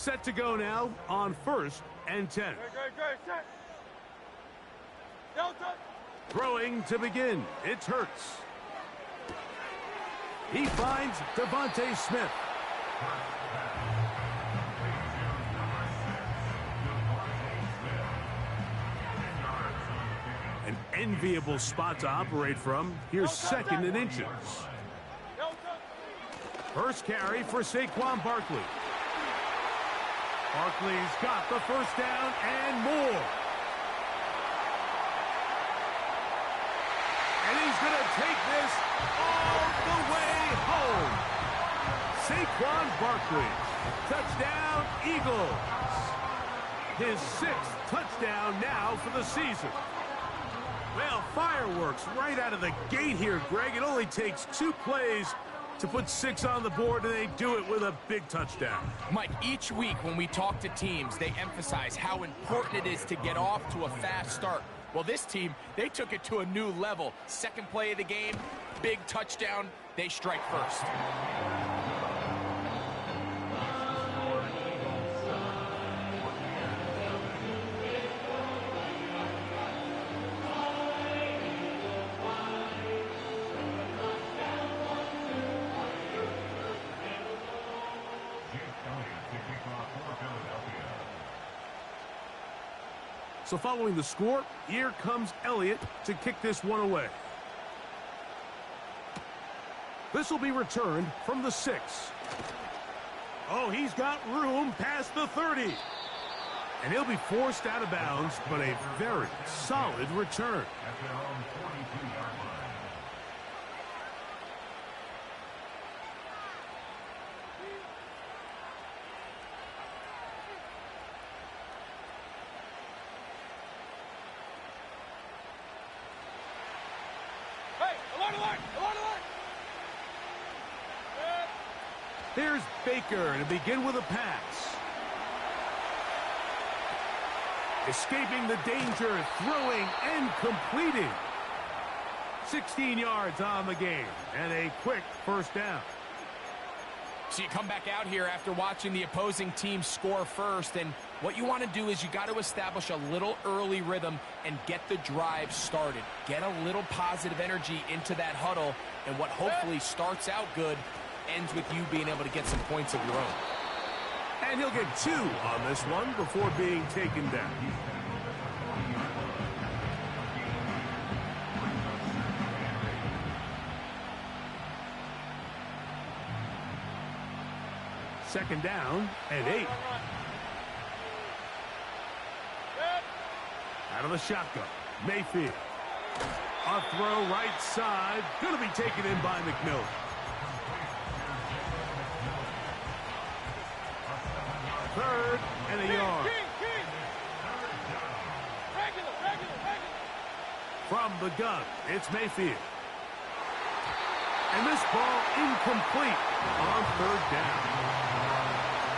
Set to go now on 1st and 10. Throwing to begin. It's Hurts. He finds Devontae Smith. An enviable spot to operate from. Here's 2nd and inches. First carry for Saquon Barkley. Barkley's got the first down and more. And he's going to take this all the way home. Saquon Barkley. Touchdown, Eagles. His 6th touchdown now for the season. Well, fireworks right out of the gate here, Greg. It only takes 2 plays to put 6 on the board, and they do it with a big touchdown. Mike, each week when we talk to teams, they emphasize how important it is to get off to a fast start. Well, this team, they took it to a new level. 2nd play of the game, big touchdown, they strike first. So following the score, here comes Elliott to kick this one away. This will be returned from the 6. Oh, he's got room past the 30. And he'll be forced out of bounds, but a very solid return. Here's Baker to begin with a pass. Escaping the danger, throwing and completing. 16 yards on the game and a quick first down. So you come back out here after watching the opposing team score first, and what you want to do is you got to establish a little early rhythm and get the drive started. Get a little positive energy into that huddle, and what hopefully starts out good ends with you being able to get some points of your own. And he'll get 2 on this one before being taken down. Second down and 8. Out of the shotgun, Mayfield. A throw right side, going to be taken in by McMillan. Third and a yard. From the gun, it's Mayfield. And this ball incomplete on 3rd down.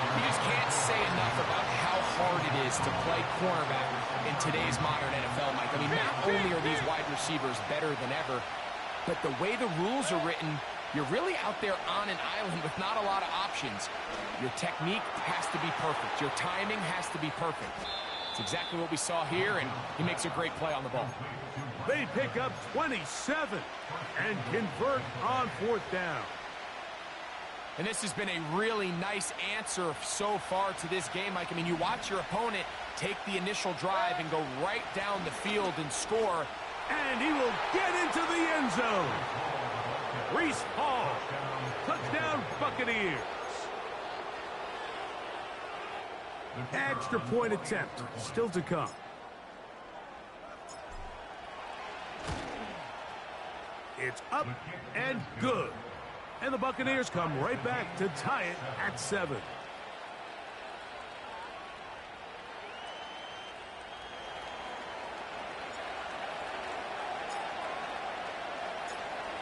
You just can't say enough about how hard it is to play cornerback in today's modern NFL, Mike. I mean, not only are these wide receivers better than ever, but the way the rules are written, you're really out there on an island with not a lot of options. Your technique has to be perfect. Your timing has to be perfect. It's exactly what we saw here, and he makes a great play on the ball. They pick up 27 and convert on 4th down. And this has been a really nice answer so far to this game, Mike. I mean, you watch your opponent take the initial drive and go right down the field and score. And he will get into the end zone. Breece Hall, touchdown Buccaneers. Extra point attempt, still to come. It's up and good. And the Buccaneers come right back to tie it at 7.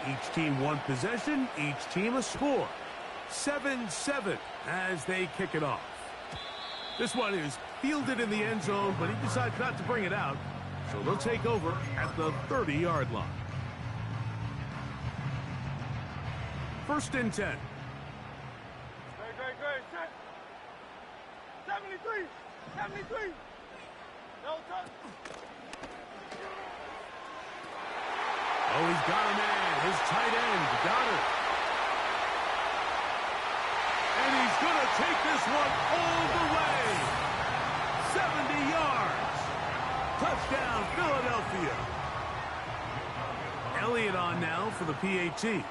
Each team one possession, each team a score. 7-7 as they kick it off. This one is fielded in the end zone, but he decides not to bring it out, so they'll take over at the 30-yard line. 1st and 10. 73. 73. No touch. Oh, he's got a man. His tight end, Goddard. And he's going to take this one all the way. 70 yards. Touchdown, Philadelphia. Elliott on now for the PAT.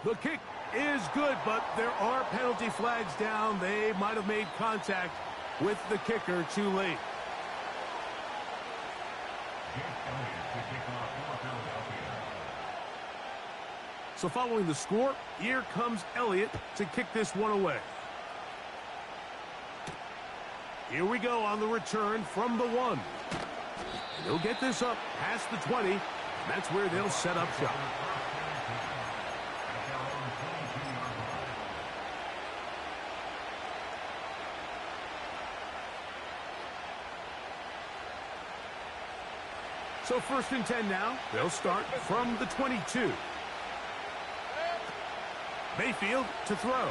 The kick is good, but there are penalty flags down. They might have made contact with the kicker too late. So following the score, here comes Elliott to kick this one away. Here we go on the return from the 1. And they'll get this up past the 20, and that's where they'll set up shop. So 1st and 10 now. They'll start from the 22. Mayfield to throw.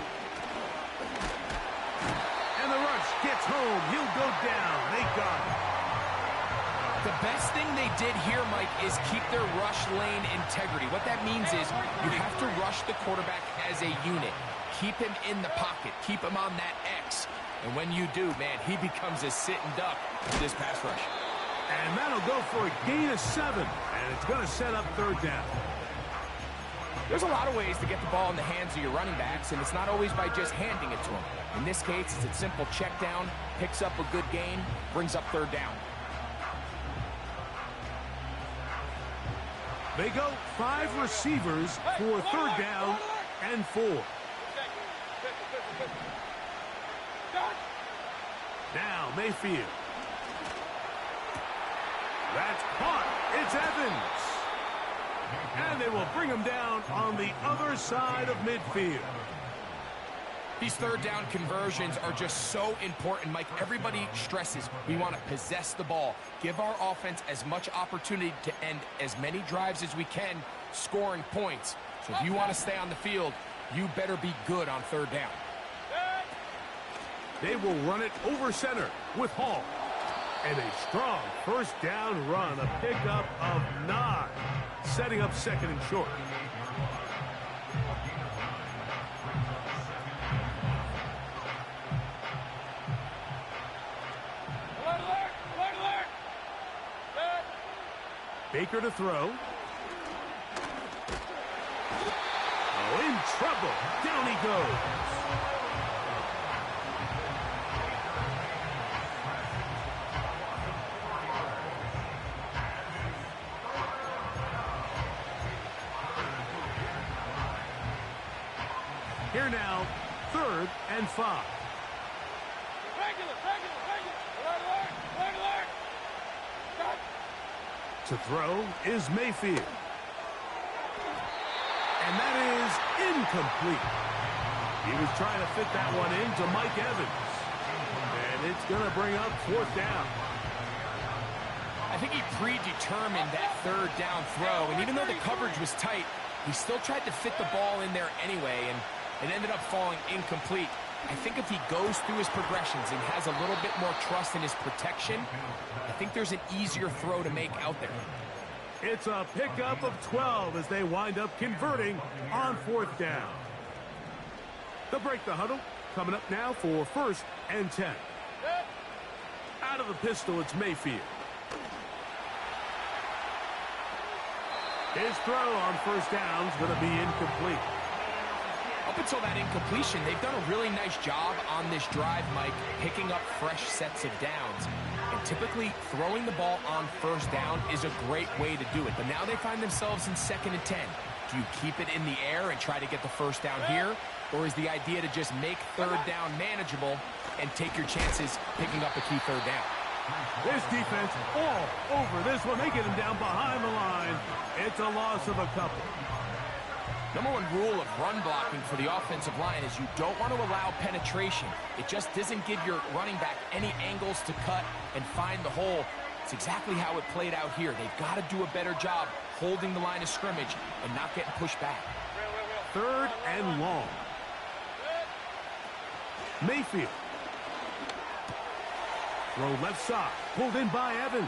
And the rush gets home. He'll go down. They got it. The best thing they did here, Mike, is keep their rush lane integrity. What that means is you have to rush the quarterback as a unit. Keep him in the pocket. Keep him on that X. And when you do, man, he becomes a sitting duck with this pass rush. And that'll go for a gain of 7. And it's going to set up 3rd down. There's a lot of ways to get the ball in the hands of your running backs, and it's not always by just handing it to them. In this case, it's a simple check down, picks up a good gain, brings up 3rd down. They go 5 receivers for 3rd down and 4. Now Mayfield. That's caught. It's Evans. And they will bring him down on the other side of midfield. These 3rd down conversions are just so important, Mike. Everybody stresses we want to possess the ball, give our offense as much opportunity to end as many drives as we can, scoring points. So if you want to stay on the field, you better be good on 3rd down. They will run it over center with Hall. And a strong 1st down run, a pickup of 9, setting up 2nd and short. Baker to throw. Oh, in trouble. Down he goes. Here now, 3rd and 5. To throw is Mayfield. And that is incomplete. He was trying to fit that one into Mike Evans. And it's going to bring up 4th down. I think he predetermined that 3rd down throw, and even though the coverage was tight, he still tried to fit the ball in there anyway, and it ended up falling incomplete. I think if he goes through his progressions and has a little bit more trust in his protection, I think there's an easier throw to make out there. It's a pickup of 12 as they wind up converting on 4th down. They'll break the huddle. Coming up now for 1st and 10. Out of the pistol, it's Mayfield. His throw on 1st down is going to be incomplete. Up until that incompletion, they've done a really nice job on this drive, Mike, picking up fresh sets of downs. And typically, throwing the ball on 1st down is a great way to do it. But now they find themselves in 2nd and 10. Do you keep it in the air and try to get the 1st down here? Or is the idea to just make 3rd down manageable and take your chances picking up a key 3rd down? This defense all over this one. They get him down behind the line. It's a loss of a couple. Number 1 rule of run blocking for the offensive line is you don't want to allow penetration. It just doesn't give your running back any angles to cut and find the hole. It's exactly how it played out here. They've got to do a better job holding the line of scrimmage and not getting pushed back. 3rd and long. Mayfield. Throw left side. Pulled in by Evans.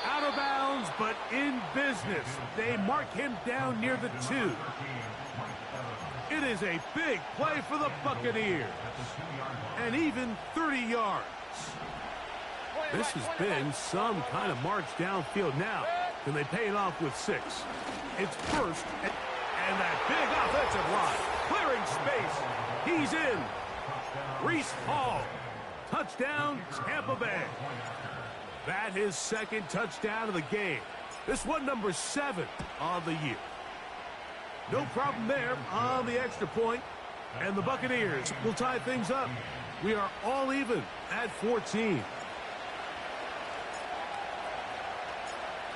Out of bounds, but in business. They mark him down near the 2. It is a big play for the Buccaneers. And even 30 yards. This has been some kind of march downfield now. Can they pay it off with 6? It's first, and that big offensive line. Clearing space. He's in. Breece Hall. Touchdown, Tampa Bay. That his second touchdown of the game. This one number 7 of the year. No problem there on the extra point. And the Buccaneers will tie things up. We are all even at 14.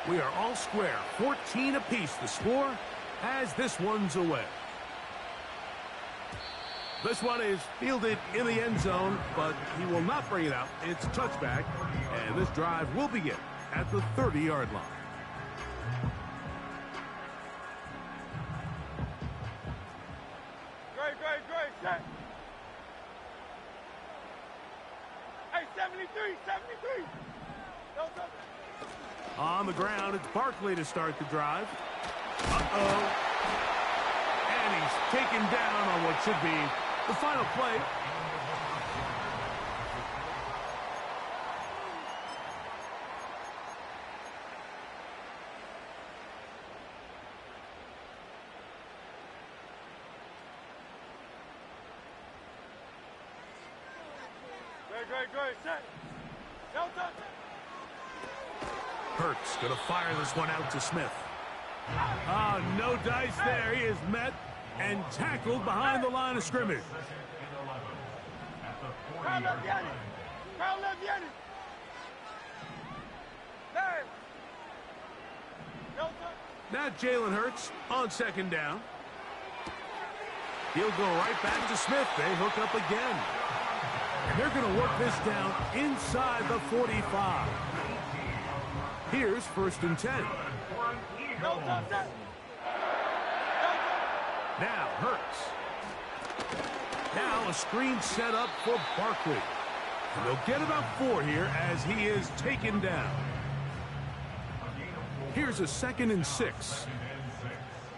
We are all square. 14 apiece the score as this one's away. This one is fielded in the end zone, but he will not bring it out. It's a touchback, and this drive will begin at the 30-yard line. Great, set. Hey, 73. On the ground, it's Barkley to start the drive. Uh-oh. And he's taken down on what should be the final play. Great, set. No touch. Hurts going to fire this one out to Smith. Oh, no dice there. He is met and tackled behind the line of scrimmage. Crowd left Yanni. Hey. No touch. Now Jalen Hurts on second down. He'll go right back to Smith. They hook up again. And they're going to work this down inside the 45. Here's 1st and 10. No touch. Now Hurts. Now a screen set up for Barkley. And they'll get about 4 here as he is taken down. Here's a 2nd and 6.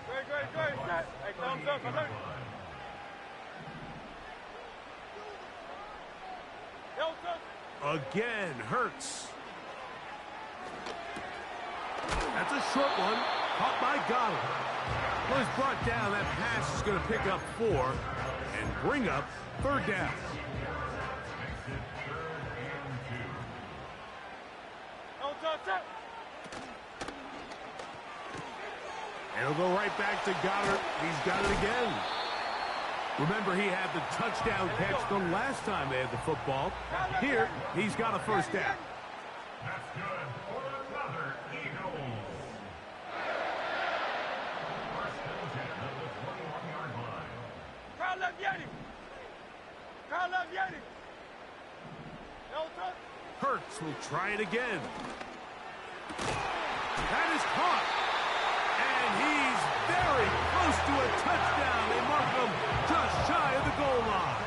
Great, set. Hey, thumbs up, alert. No touch. Again, Hurts. That's a short one. Caught by Goddard. Well, he's brought down. That pass is going to pick up 4 and bring up 3rd down. No touch. And he'll go right back to Goddard. He's got it again. Remember, he had the touchdown catch the last time they had the football. Here, he's got a 1st down. That's good for another Eagles. First and 10 at the 21-yard line. Crowd left Yanni. No touch. Hurts will try it again. That is caught. And he's very close to a touchdown. They mark him just shy of the goal line.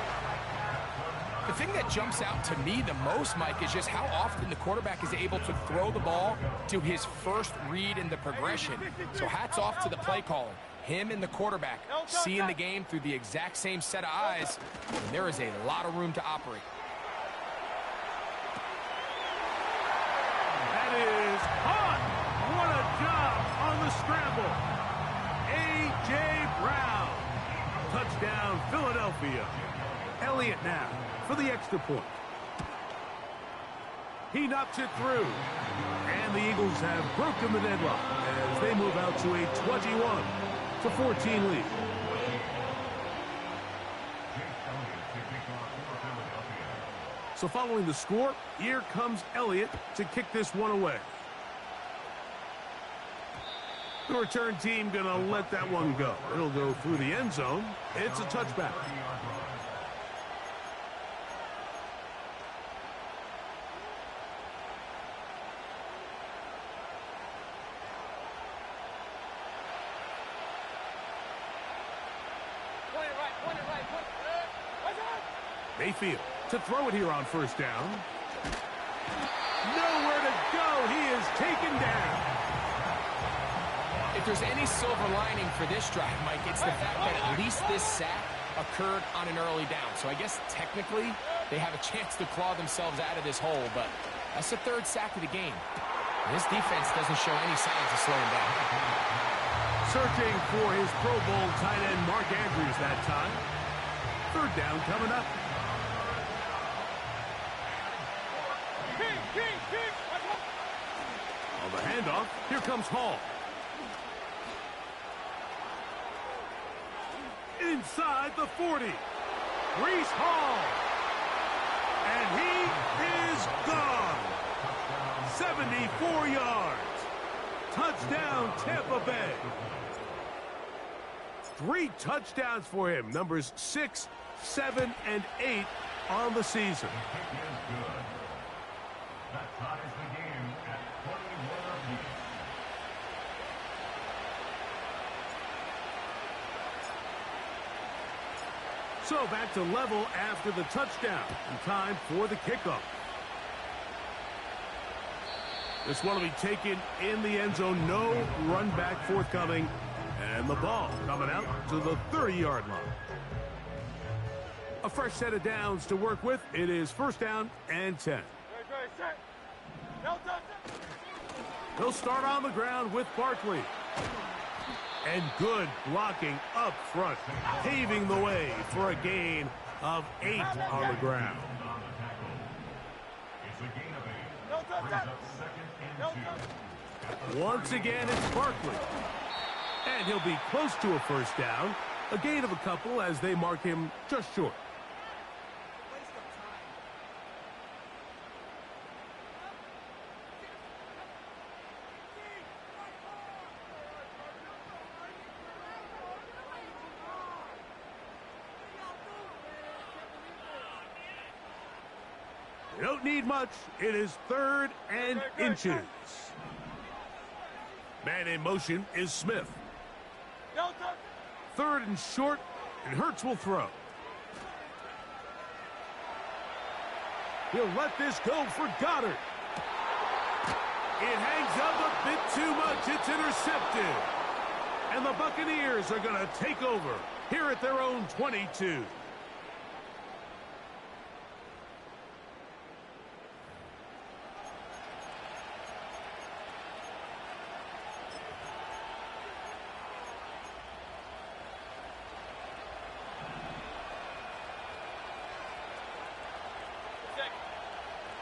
The thing that jumps out to me the most, Mike, is just how often the quarterback is able to throw the ball to his first read in the progression. So hats off to the play caller. Him and the quarterback seeing the game through the exact same set of eyes, and there is a lot of room to operate. That is caught. What a job on the scramble. A.J. Brown. Touchdown, Philadelphia. Elliott now for the extra point. He knocks it through. And the Eagles have broken the deadlock as they move out to a 21-14 lead. So following the score, here comes Elliott to kick this one away. The return team going to let that one go. It'll go through the end zone. It's a touchback. Point it right. Watch out. Mayfield to throw it here on first down. Nowhere to go. He is taken down. If there's any silver lining for this drive, Mike, it's the fact that at least this sack occurred on an early down. So I guess technically they have a chance to claw themselves out of this hole, but that's the third sack of the game. This defense doesn't show any signs of slowing down. Searching for his Pro Bowl tight end Mark Andrews that time. Third down coming up. On the handoff, here comes Hall. Inside the 40. Breece Hall. And he is gone. 74 yards. Touchdown, Tampa Bay. 3 touchdowns for him. Numbers 6, 7, and 8 on the season. That ties the game at 21 apiece. So back to level after the touchdown. And time for the kickoff. This one will be taken in the end zone. No run back forthcoming. And the ball coming out to the 30-yard line. A fresh set of downs to work with. It is first down and 10. He'll start on the ground with Barkley. And good blocking up front, paving the way for a gain of 8 on the ground. It's a gain of 8. Brings up second and 2. Once again, it's Barkley. And he'll be close to a first down. A gain of a couple as they mark him just short. You don't need much. It is third and inches. Man in motion is Smith. Third and short, and Hurts will throw. He'll let this go for Goddard. It hangs up a bit too much. It's intercepted. And the Buccaneers are going to take over here at their own 22.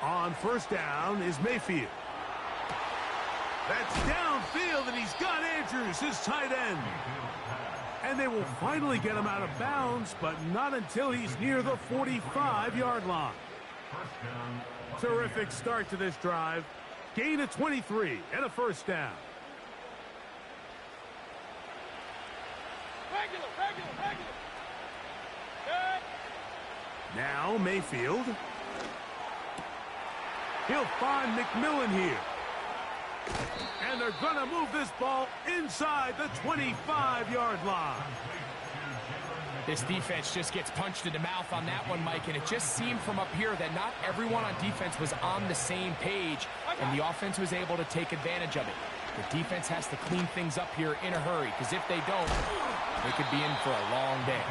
On first down is Mayfield. That's downfield, and he's got Andrews, his tight end. And they will finally get him out of bounds, but not until he's near the 45-yard line. Terrific start to this drive. Gain of 23 and a first down. Now Mayfield. He'll find McMillan here. And they're going to move this ball inside the 25-yard line. This defense just gets punched in the mouth on that one, Mike, and it just seemed from up here that not everyone on defense was on the same page, and the offense was able to take advantage of it. The defense has to clean things up here in a hurry, because if they don't, they could be in for a long day.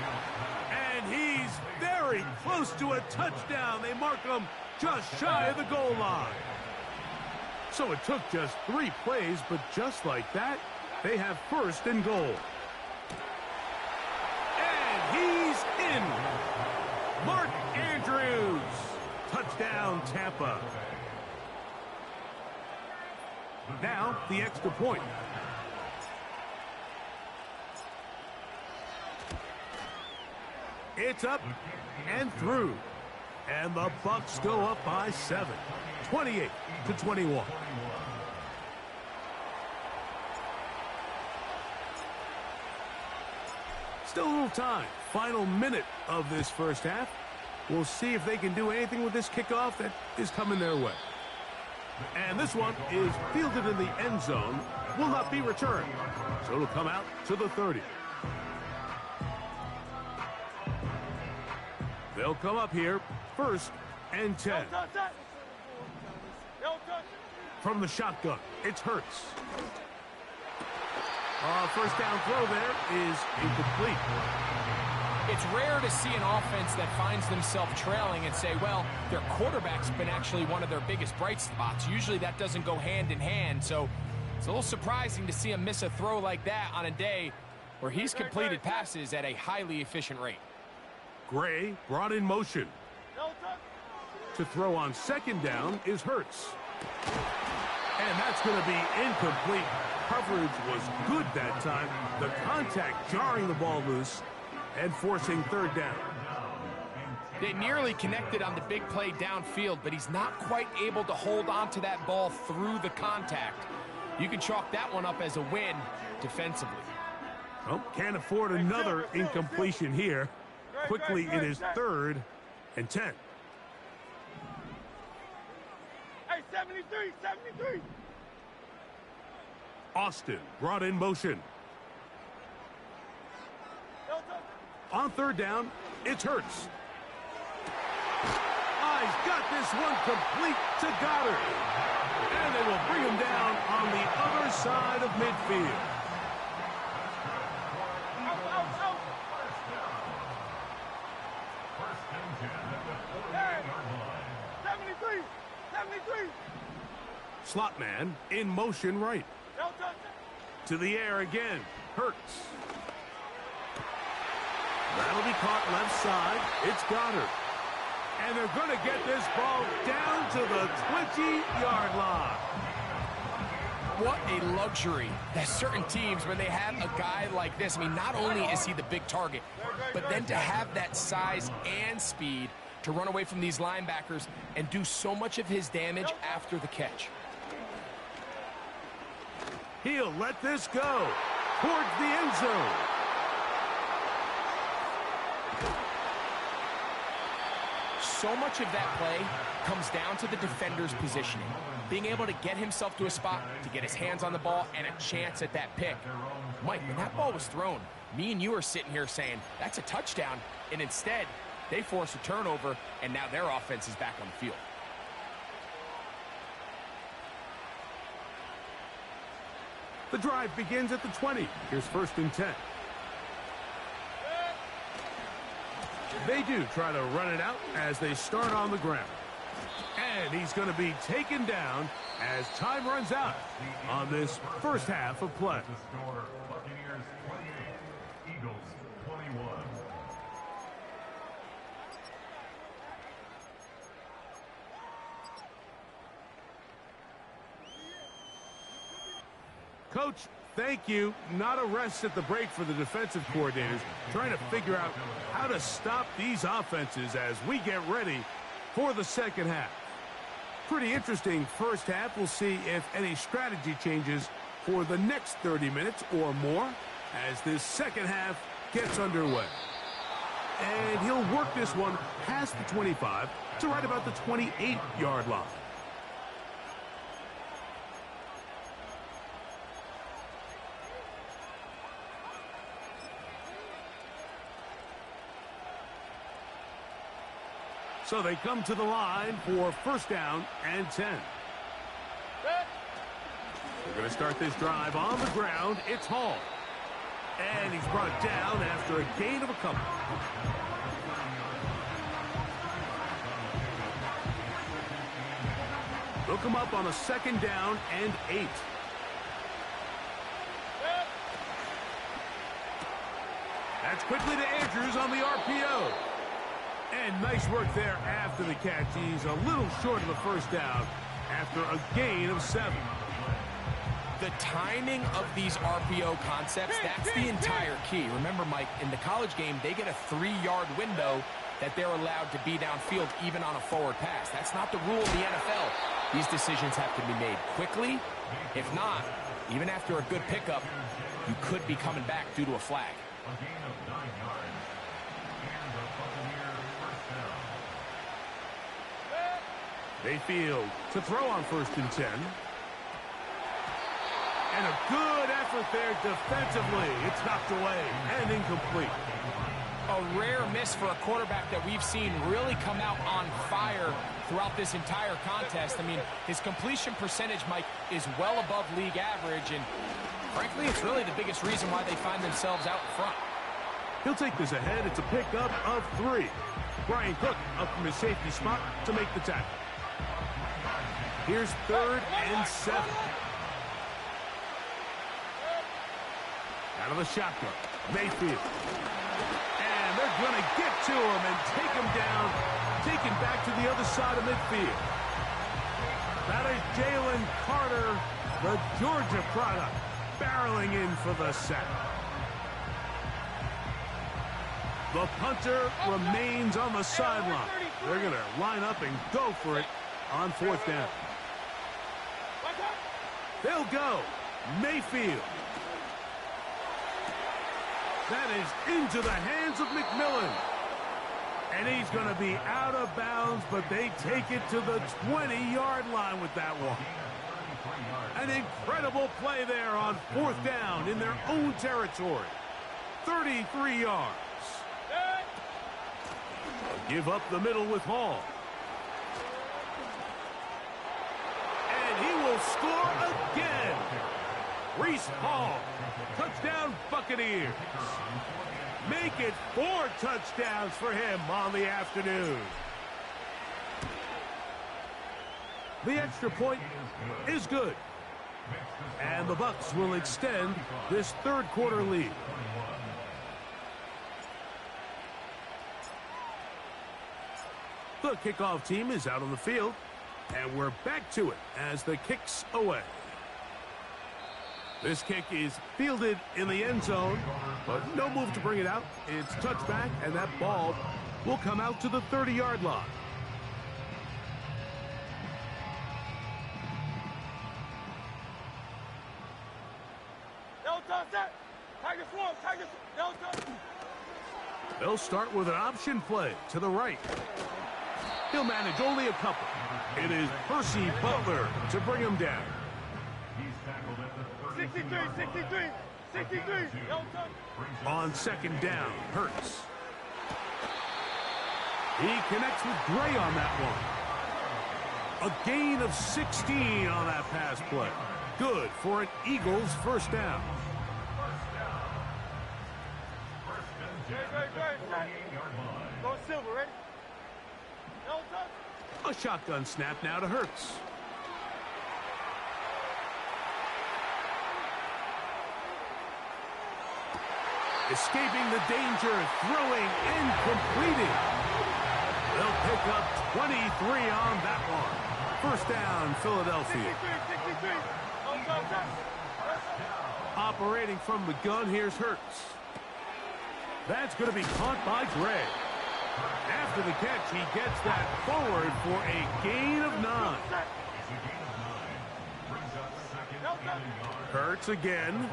And he's very close to a touchdown. They mark him just shy of the goal line. So it took just 3 plays, but just like that, they have first and goal. And he's in. Mark Andrews. Touchdown, Tampa. Now, the extra point. It's up and through. And the Bucs go up by 7, 28-21. Still a little time. Final minute of this first half. We'll see if they can do anything with this kickoff that is coming their way. And this one is fielded in the end zone. Will not be returned. So it'll come out to the 30. They'll come up here, 1st and 10. No touch. No touch. From the shotgun, it's Hurts. First down throw there is incomplete. It's rare to see an offense that finds themselves trailing and say, well, their quarterback's been actually one of their biggest bright spots. Usually that doesn't go hand in hand, so it's a little surprising to see him miss a throw like that on a day where he's completed passes at a highly efficient rate. Gray brought in motion. No touch. To throw on 2nd down is Hurts. And that's going to be incomplete. Coverage was good that time. The contact jarring the ball loose and forcing 3rd down. They nearly connected on the big play downfield, but he's not quite able to hold on to that ball through the contact. You can chalk that one up as a win defensively. Well, can't afford another incompletion here. Quickly, it is 3rd and 10. Hey, 73. Austin brought in motion. No touch. On 3rd down, it's Hurts. He's got this one complete to Goddard. And they will bring him down on the other side of midfield. Out. Hey, 73. Slot man in motion right. No touch. To the air again. Hurts. That'll be caught left side. It's Goddard. And they're going to get this ball down to the 20-yard line. What a luxury that certain teams, when they have a guy like this, I mean, not only is he the big target, but then to have that size and speed to run away from these linebackers and do so much of his damage after the catch. He'll let this go towards the end zone. So much of that play comes down to the defender's positioning. Being able to get himself to a spot, to get his hands on the ball, and a chance at that pick. Mike, when that ball was thrown, me and you are sitting here saying, that's a touchdown, and instead, they force a turnover, and now their offense is back on the field. The drive begins at the 20. Here's 1st and 10. They do try to run it out as they start on the ground. And he's going to be taken down as time runs out on this first half of play. The score, Buccaneers 28, Eagles 21. Coach, thank you. Not a rest at the break for the defensive coordinators, trying to figure out how to stop these offenses as we get ready for the second half. Pretty interesting first half. We'll see if any strategy changes for the next 30 minutes or more as this second half gets underway. And he'll work this one past the 25 to right about the 28-yard line. So they come to the line for 1st down and 10. They're going to start this drive on the ground. It's Hall. And he's brought down after a gain of a couple. They'll come up on a 2nd down and 8. That's quickly to Andrews on the RPO. And nice work there after the catch. He's a little short of the 1st down after a gain of 7. The timing of these RPO concepts, that's the entire key. Remember, Mike, in the college game, they get a 3-yard window that they're allowed to be downfield even on a forward pass. That's not the rule in the NFL. These decisions have to be made quickly. If not, even after a good pickup, you could be coming back due to a flag. A gain of 9 yards. And the Buccaneers first down. They field to throw on 1st and 10. And a good effort there defensively. It's knocked away and incomplete. a rare miss for a quarterback that we've seen really come out on fire throughout this entire contest. I mean, his completion percentage, Mike, is well above league average, and frankly, it's really the biggest reason why they find themselves out in front. He'll take this ahead. It's a pickup of 3. Brian Cook up from his safety spot to make the tackle. Here's 3rd and 7. Out of the shotgun, Mayfield. And they're going to get to him and take him down, taken back to the other side of midfield. That is Jalen Carter, the Georgia product, barreling in for the sack. The punter remains on the sideline. They're going to line up and go for it on 4th down. They'll go. Mayfield. That is into the hands of McMillan. And he's going to be out of bounds, but they take it to the 20-yard line with that one. An incredible play there on 4th down in their own territory. 33 yards. Give up the middle with Hall. And he will score again. Reese Hall. Touchdown Buccaneers. Make it 4 touchdowns for him on the afternoon. The extra point is good. And the Bucs will extend this 3rd quarter lead. The kickoff team is out on the field, and we're back to it as the kick's away. This kick is fielded in the end zone, but no move to bring it out. It's touchback, and that ball will come out to the 30-yard line. They'll start with an option play to the right. He'll manage only a couple. It is Percy Butler to bring him down. 63, 63, 63. On 2nd down, Hurts. He connects with Gray on that one. A gain of 16 on that pass play. Good for an Eagles 1st down. Go Silver, ready? A shotgun snap now to Hurts. Escaping the danger, throwing and completing. They'll pick up 23 on that one. 1st down, Philadelphia. 63, 63. Operating from the gun, here's Hurts. That's going to be caught by Gray. After the catch, he gets that forward for a gain of 9. Hurts again.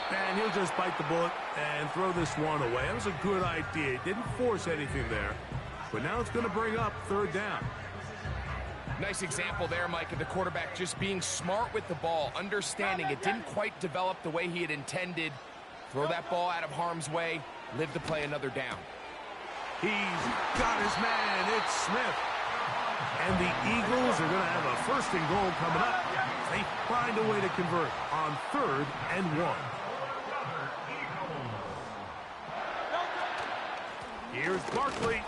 And he'll just bite the bullet and throw this one away. That was a good idea. Didn't force anything there. But now it's going to bring up 3rd down. Nice example there, Mike, of the quarterback just being smart with the ball, understanding it didn't quite develop the way he had intended. Throw that ball out of harm's way, live to play another down. He's got his man. It's Smith. And the Eagles are going to have a 1st and goal coming up. They find a way to convert on 3rd and 1. Here's Barkley.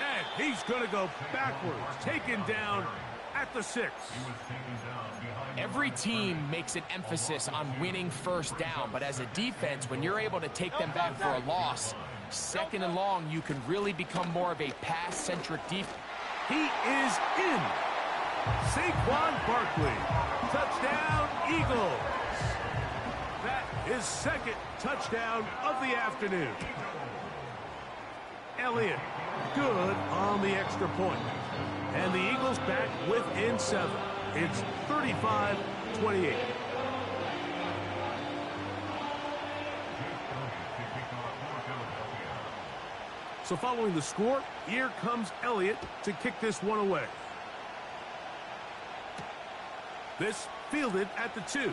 And he's going to go backwards, taken down at the 6. Every team makes an emphasis on winning 1st down, but as a defense, when you're able to take them back for a loss, 2nd and long, you can really become more of a pass-centric defense. He is in. Saquon Barkley. Touchdown, Eagles. That is 2nd touchdown of the afternoon. Elliott, good on the extra point. And the Eagles back within 7. It's 35-28. So following the score, here comes Elliott to kick this one away. This fielded at the 2.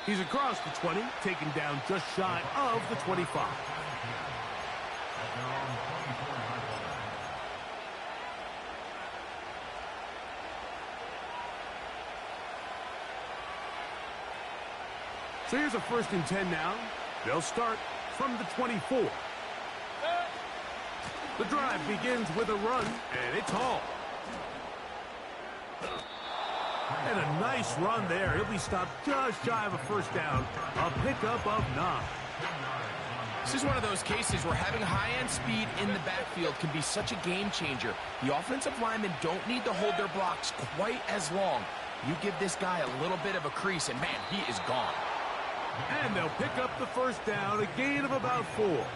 He's across the 20, taken down just shy of the 25. So here's a 1st and 10 now. They'll start from the 24. The drive begins with a run, and it's Hall. And a nice run there. He'll be stopped just shy of a 1st down. A pickup of 9. This is one of those cases where having high-end speed in the backfield can be such a game changer. The offensive linemen don't need to hold their blocks quite as long. You give this guy a little bit of a crease, and man, he is gone. And they'll pick up the 1st down, a gain of about 4.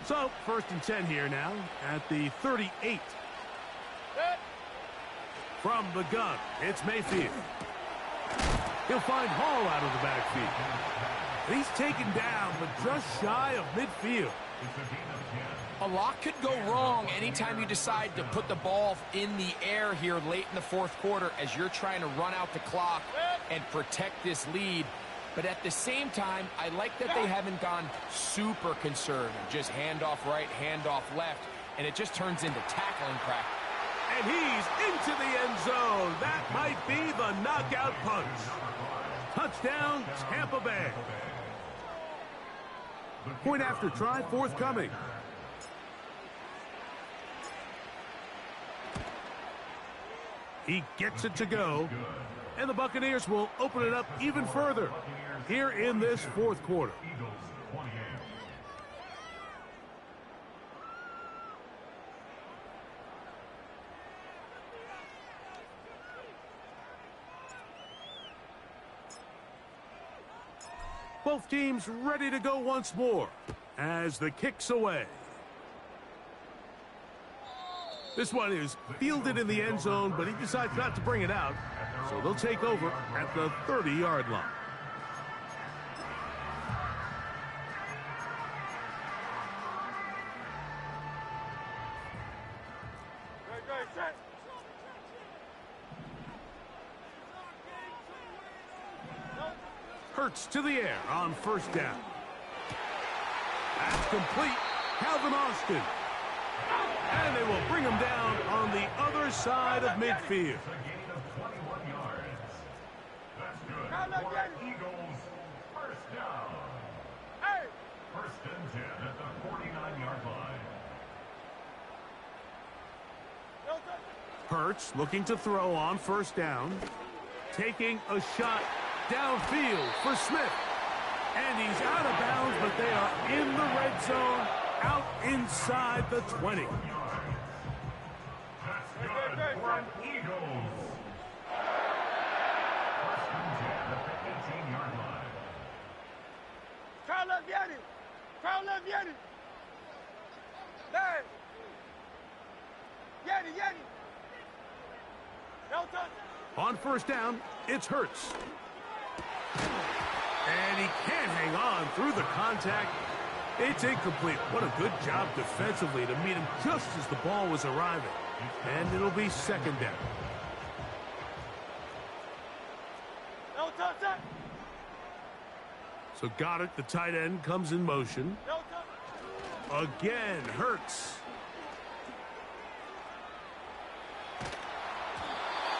So, 1st and 10 here now at the 38. From the gun, it's Mayfield. He'll find Hall out of the backfield. He's taken down, but just shy of midfield. A lot could go wrong anytime you decide to put the ball in the air here late in the 4th quarter as you're trying to run out the clock and protect this lead. But at the same time, I like that they haven't gone super conservative. Just handoff right, handoff left, and it just turns into tackling practice. And he's into the end zone. That might be the knockout punch. Touchdown, Tampa Bay. Point after try forthcoming. He gets it to go. And the Buccaneers will open it up even further here in this 4th quarter. Both teams ready to go once more as the kick's away. This one is fielded in the end zone, but he decides not to bring it out. So they'll take over at the 30-yard line. Hurts to the air on 1st down. That's complete. Calvin Austin. And they will bring him down on the other side of midfield. Eagles, 1st down. 1st and 10 at the 49-yard line. Hurts looking to throw on 1st down. Taking a shot downfield for Smith. And he's out of bounds, but they are in the red zone, out inside the 20. That's good for Eagles. 1st and 10 at the 18-yard line. Crowd left Yanni. Crowd left Yanni. There. Yanni. No touch. On 1st down, it's Hurts. And he can't hang on through the contact. It's incomplete. What a good job defensively to meet him just as the ball was arriving. And it'll be 2nd down. No touch. So Goddard, the tight end, comes in motion. No touch. Again, Hurts.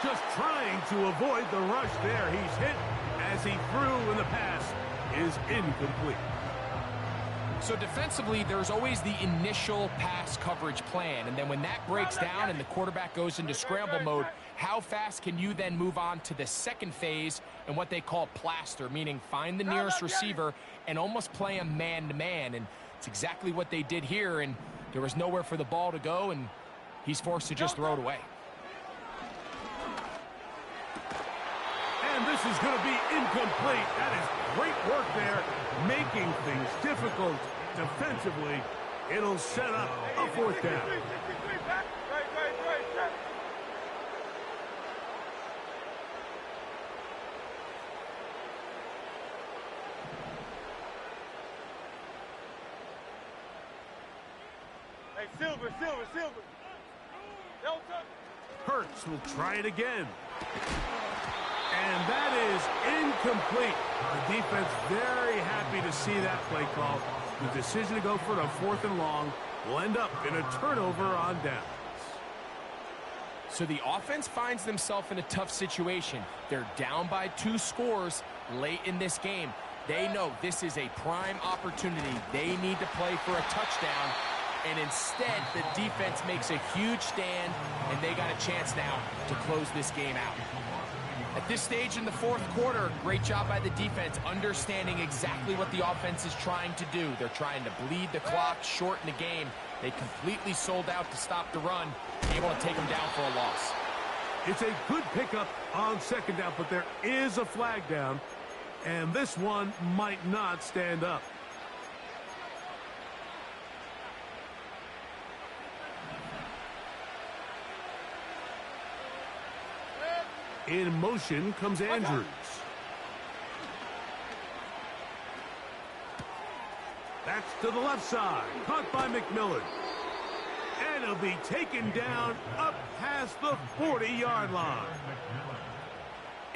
Just trying to avoid the rush there. He's hit as he threw, and the pass is incomplete. So defensively, there's always the initial pass coverage plan, and then when that breaks down and the quarterback goes into scramble mode, how fast can you then move on to the 2nd phase and what they call plaster, meaning find the nearest receiver and almost play him man-to-man, and it's exactly what they did here, and there was nowhere for the ball to go, and he's forced to just throw it away. And this is going to be incomplete. That is great work there, making things difficult defensively. It'll set up a fourth down. Hey, Silver. Hurts will try it again. And that is incomplete. The defense very happy to see that play call. The decision to go for it on 4th and long will end up in a turnover on downs. So the offense finds themselves in a tough situation. They're down by 2 scores late in this game. They know this is a prime opportunity. They need to play for a touchdown. And instead, the defense makes a huge stand, and they got a chance now to close this game out. At this stage in the 4th quarter, great job by the defense understanding exactly what the offense is trying to do. They're trying to bleed the clock, shorten the game. They completely sold out to stop the run, able to take them down for a loss. It's a good pickup on 2nd down, but there is a flag down, and this one might not stand up. In motion comes Andrews. That's to the left side. Caught by McMillan. And he'll be taken down up past the 40-yard line.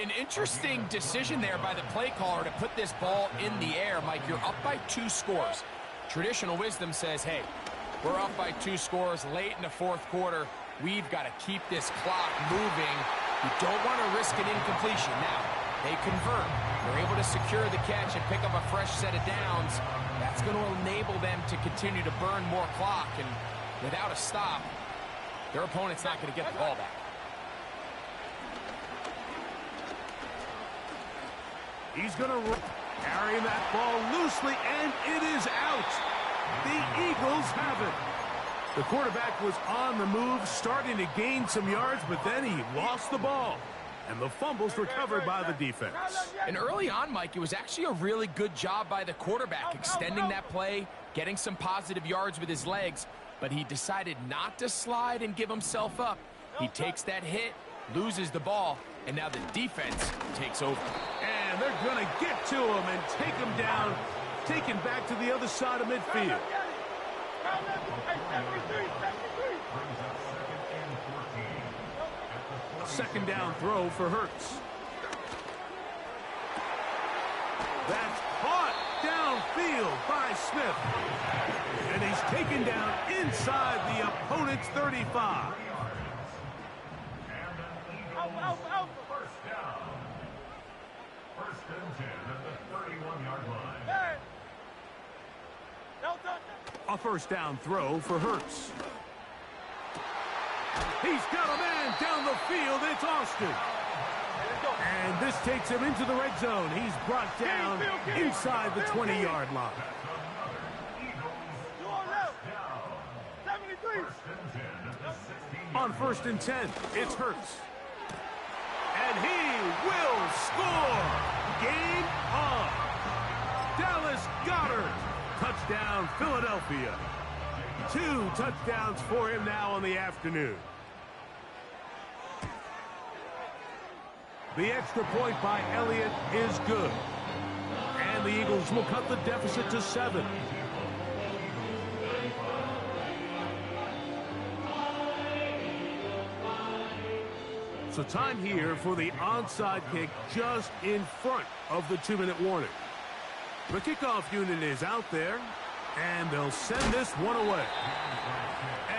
An interesting decision there by the play caller to put this ball in the air. Mike, you're up by 2 scores. Traditional wisdom says, hey, we're up by 2 scores late in the 4th quarter. We've got to keep this clock moving. You don't want to risk an incompletion. Now, they convert. They're able to secure the catch and pick up a fresh set of downs. That's going to enable them to continue to burn more clock. And without a stop, their opponent's not going to get the ball back. He's going to carry that ball loosely, and it is out. The Eagles have it. The quarterback was on the move, starting to gain some yards, but then he lost the ball. And the fumble's recovered by the defense. And early on, Mike, it was actually a really good job by the quarterback, extending that play, getting some positive yards with his legs, but he decided not to slide and give himself up. He takes that hit, loses the ball, and now the defense takes over. And they're going to get to him and take him down, taken back to the other side of midfield. A 2nd down throw for Hurts. That's caught downfield by Smith. And he's taken down inside the opponent's 35. First down. 1st and 10 at the 31-yard line. A 1st down throw for Hurts. He's got a man down the field. It's Austin. And this takes him into the red zone. He's brought down inside the 20-yard line. On 1st and 10, it's Hurts. And he will score. Game on. Dallas Goedert. Touchdown, Philadelphia. 2 touchdowns for him now on the afternoon. The extra point by Elliott is good. And the Eagles will cut the deficit to 7. So time here for the onside kick just in front of the 2-minute warning. The kickoff unit is out there, and they'll send this one away.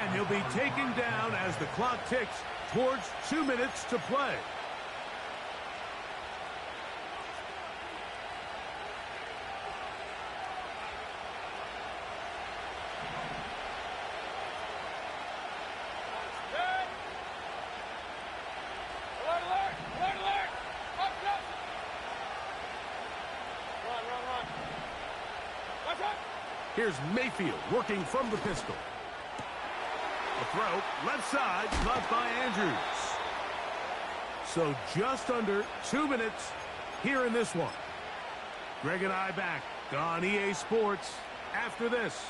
And he'll be taken down as the clock ticks towards 2 minutes to play. Here's Mayfield working from the pistol. The throw, left side, caught by Andrews. So just under 2 minutes here in this one. Greg and I back on EA Sports after this.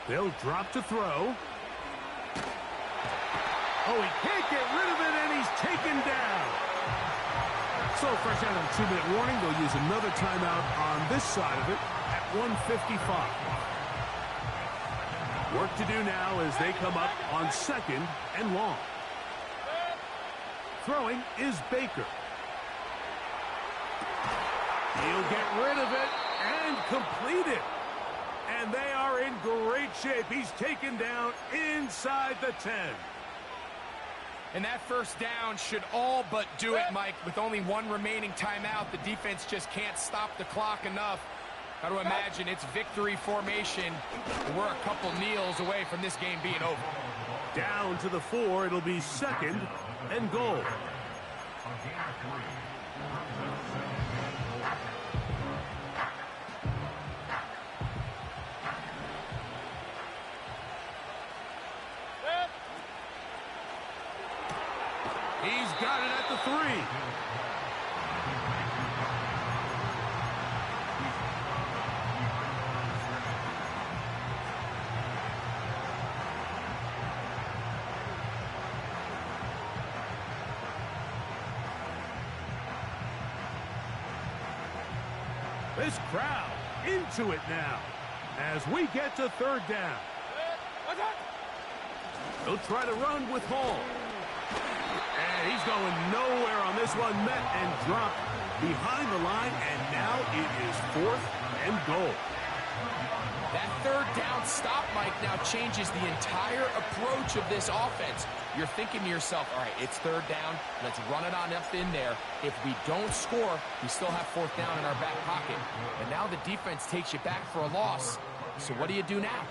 They'll drop to throw. Oh, he can't get rid of it, and he's taken down. So fresh out of a 2-minute warning, they'll use another timeout on this side of it at 1:55. Work to do now as they come up on 2nd and long. Throwing is Baker. He'll get rid of it and complete it. And they are in great shape. He's taken down inside the 10. And that first down should all but do it, Mike. With only one remaining timeout, the defense just can't stop the clock enough. Got to imagine it's victory formation. We're a couple kneels away from this game being over. Down to the 4. It'll be 2nd and goal. He's got it at the 3. This crowd into it now as we get to 3rd down. He'll try to run with Hall. And he's going nowhere on this one. Met and dropped behind the line, and now it is 4th and goal. That 3rd down stop, Mike, now changes the entire approach of this offense. You're thinking to yourself, all right, it's 3rd down. Let's run it on up in there. If we don't score, we still have 4th down in our back pocket. And now the defense takes you back for a loss. So what do you do now?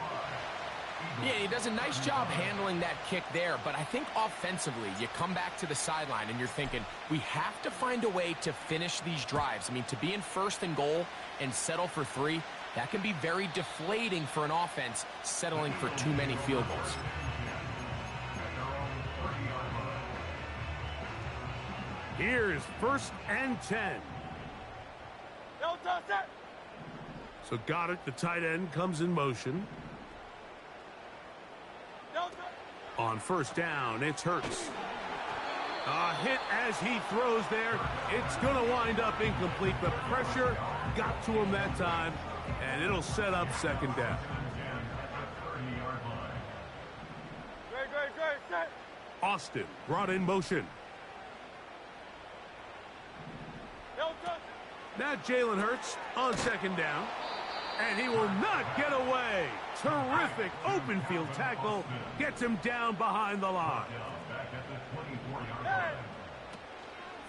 Yeah, he does a nice job handling that kick there, but I think offensively, you come back to the sideline and you're thinking, we have to find a way to finish these drives. I mean, to be in 1st and goal and settle for 3, that can be very deflating for an offense settling for too many field goals. Here's 1st and 10. So got it. The tight end comes in motion. On 1st down, it's Hurts. A hit as he throws there. It's going to wind up incomplete, but pressure got to him that time, and it'll set up 2nd down. Austin brought in motion. Now Jalen Hurts on 2nd down. And he will not get away. Terrific open field tackle. Gets him down behind the line.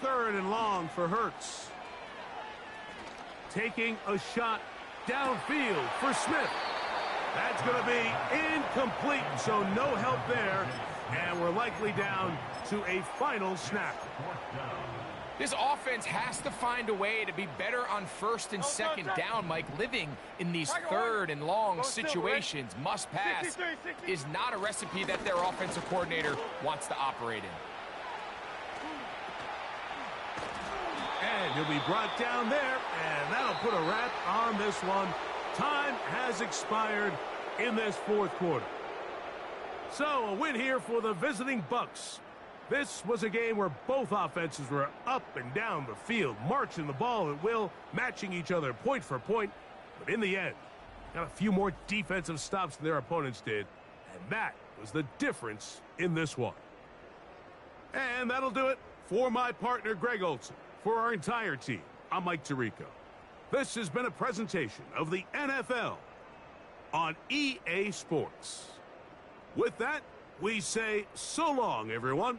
3rd and long for Hurts. Taking a shot downfield for Smith. That's going to be incomplete, so no help there. And we're likely down to a final snap. This offense has to find a way to be better on 1st and 2nd down, Mike. Living in these 3rd and long situations, must pass, is not a recipe that their offensive coordinator wants to operate in. And he'll be brought down there, and that'll put a wrap on this one. Time has expired in this 4th quarter. So a win here for the visiting Bucks. This was a game where both offenses were up and down the field, marching the ball at will, matching each other point for point. But in the end, got a few more defensive stops than their opponents did. And that was the difference in this one. And that'll do it for my partner, Greg Olson. For our entire team, I'm Mike Tirico. This has been a presentation of the NFL on EA Sports. With that, we say so long, everyone.